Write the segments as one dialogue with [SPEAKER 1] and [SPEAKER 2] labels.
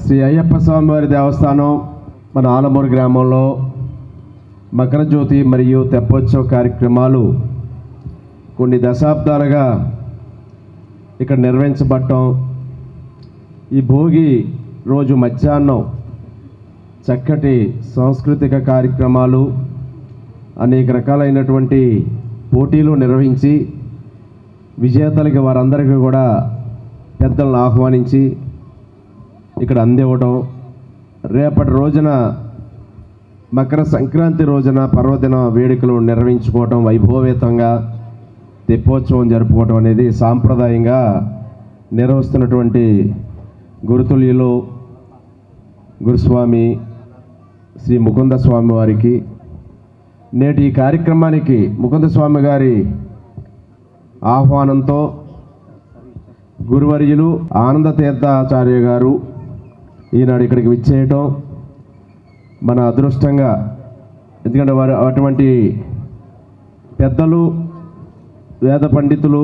[SPEAKER 1] శ్రీ అయ్యప్ప స్వామివారి దేవస్థానం మన ఆలమూరు గ్రామంలో మకర జ్యోతి మరియు తెప్పోత్సవ కార్యక్రమాలు కొన్ని దశాబ్దాలుగా ఇక్కడ నిర్వహించబడటం, ఈ భోగి రోజు మధ్యాహ్నం చక్కటి సాంస్కృతిక కార్యక్రమాలు, అనేక రకాలైనటువంటి పోటీలు నిర్వహించి విజేతలకి వారందరికీ కూడా పెద్దలను ఆహ్వానించి ఇక్కడ అందివ్వడం, రేపటి రోజున మకర సంక్రాంతి రోజున పర్వదిన వేడుకలు నిర్వహించుకోవడం, వైభవోపేతంగా తెప్పోత్సవం జరుపుకోవడం అనేది సాంప్రదాయంగా నిర్వహిస్తున్నటువంటి గురుతుల్యులు గురుస్వామి శ్రీ ముకుంద స్వామి వారికి నేటి ఈ కార్యక్రమానికి ముకుంద స్వామి గారి ఆహ్వానంతో గురువర్యులు ఆనంద తీర్థాచార్య గారు ఈనాడు ఇక్కడికి విచ్చేయటం మన అదృష్టంగా. ఎందుకంటే వారు అటువంటి పెద్దలు, వేద పండితులు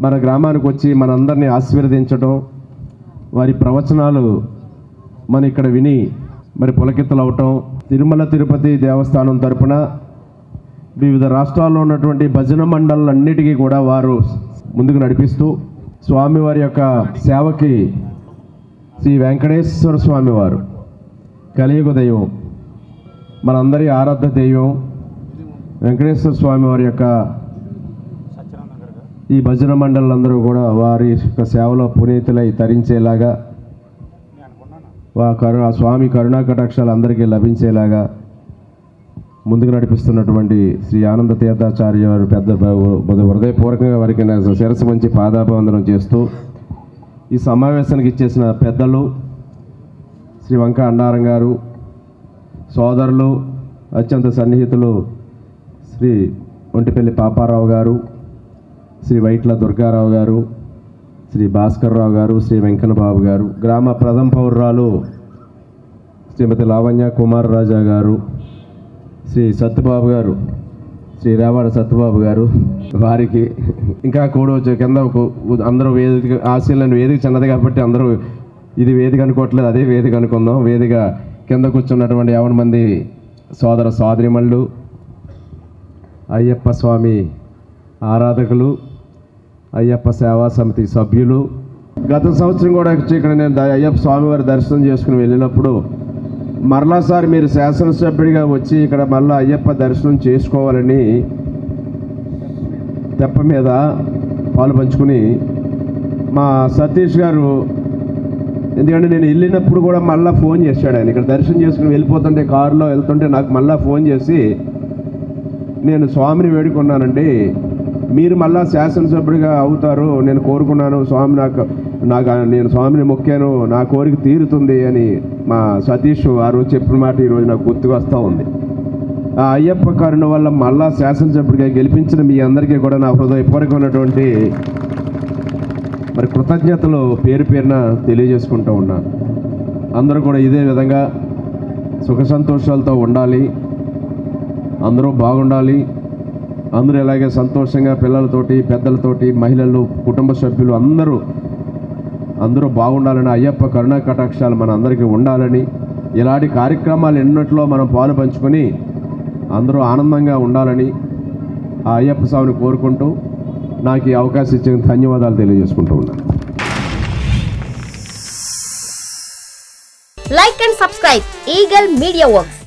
[SPEAKER 1] మన గ్రామానికి వచ్చి మనందరినీ ఆశీర్వదించడం, వారి ప్రవచనాలు మన ఇక్కడ విని మరి పులకిత్తలు అవటం, తిరుమల తిరుపతి దేవస్థానం తరపున వివిధ రాష్ట్రాల్లో ఉన్నటువంటి భజన మండలాలన్నిటికీ కూడా వారు ముందుకు నడిపిస్తూ స్వామివారి యొక్క సేవకి శ్రీ వెంకటేశ్వర స్వామి వారు కలియుగ దైవం, మనందరి ఆరాధ్య దైవం వెంకటేశ్వర స్వామి వారి యొక్క ఈ భజన మండలందరూ కూడా వారి యొక్క సేవలో పునీతులై తరించేలాగా, ఆ స్వామి కరుణా కటాక్షాలు అందరికీ లభించేలాగా ముందుకు నడిపిస్తున్నటువంటి శ్రీ ఆనంద తీర్థాచార్య వారు పెద్ద హృదయపూర్వకంగా వారికి శిరస్సు మంచి పాదాభివందనం చేస్తూ ఈ సమావేశానికి ఇచ్చేసిన పెద్దలు శ్రీ వంక అన్నారం గారు, సోదరులు, అత్యంత సన్నిహితులు శ్రీ ఒంటిపల్లి పాపారావు గారు, శ్రీ వైట్ల దుర్గారావు గారు, శ్రీ భాస్కర్రావు గారు, శ్రీ వెంకన్నబాబు గారు, గ్రామ ప్రథమ పౌరురాలు శ్రీమతి లావణ్య కుమార్ రాజా గారు, శ్రీ సత్యబాబు గారు, శ్రీ రేవాడ సత్యబాబు గారు, వారికి ఇంకా కూడవచ్చు కింద అందరూ వేదిక ఆశీలను వేదిక చిన్నది కాబట్టి అందరూ ఇది వేదిక అనుకోవట్లేదు, అదే వేదిక అనుకుందాం. వేదిక కింద కూర్చున్నటువంటి 50 మంది సోదర సోదరిమణులు, అయ్యప్ప స్వామి ఆరాధకులు, అయ్యప్ప సేవా సమితి సభ్యులు. గత సంవత్సరం కూడా ఇక్కడ నేను అయ్యప్ప స్వామివారి దర్శనం చేసుకుని వెళ్ళినప్పుడు మరలాసారి మీరు శాసనసభ్యుడిగా వచ్చి ఇక్కడ మళ్ళీ అయ్యప్ప దర్శనం చేసుకోవాలని తెప్ప మీద పాలు పంచుకుని మా సతీష్ గారు, ఎందుకంటే నేను వెళ్ళినప్పుడు కూడా మళ్ళీ ఫోన్ చేశాడు ఆయన. ఇక్కడ దర్శనం చేసుకుని వెళ్ళిపోతుంటే కారులో వెళ్తుంటే నాకు మళ్ళీ ఫోన్ చేసి, నేను స్వామిని వేడుకున్నానండి, మీరు మళ్ళా శాసనసభ్యుడిగా అవుతారు, నేను కోరుకున్నాను, స్వామి నేను స్వామిని మొక్కాను, నా కోరిక తీరుతుంది అని మా సతీష్ ఆ రోజు చెప్పిన మాట ఈరోజు నాకు గుర్తుకు వస్తూ ఉంది. ఆ అయ్యప్ప కరుణ వల్ల మళ్ళా శాసనసభ్యుడిగా గెలిపించిన మీ అందరికీ కూడా నా హృదయపూర్వకమైనటువంటి మరి కృతజ్ఞతలు పేరు పేరున తెలియజేసుకుంటూ ఉన్నాను. అందరూ కూడా ఇదే విధంగా సుఖ సంతోషాలతో ఉండాలి, అందరూ బాగుండాలి. అందరూ ఇలాగే సంతోషంగా పిల్లలతోటి, పెద్దలతోటి, మహిళలు, కుటుంబ సభ్యులు అందరూ బాగుండాలని, అయ్యప్ప కరుణా కటాక్షాలు మన అందరికీ ఉండాలని, ఇలాంటి కార్యక్రమాలు ఎన్నట్లో మనం పాలు పంచుకొని అందరూ ఆనందంగా ఉండాలని ఆ అయ్యప్ప స్వామిని కోరుకుంటూ నాకు ఈ అవకాశం ఇచ్చిన ధన్యవాదాలు తెలియజేసుకుంటూ ఉన్నాను.
[SPEAKER 2] Like and subscribe Eagle Media Works.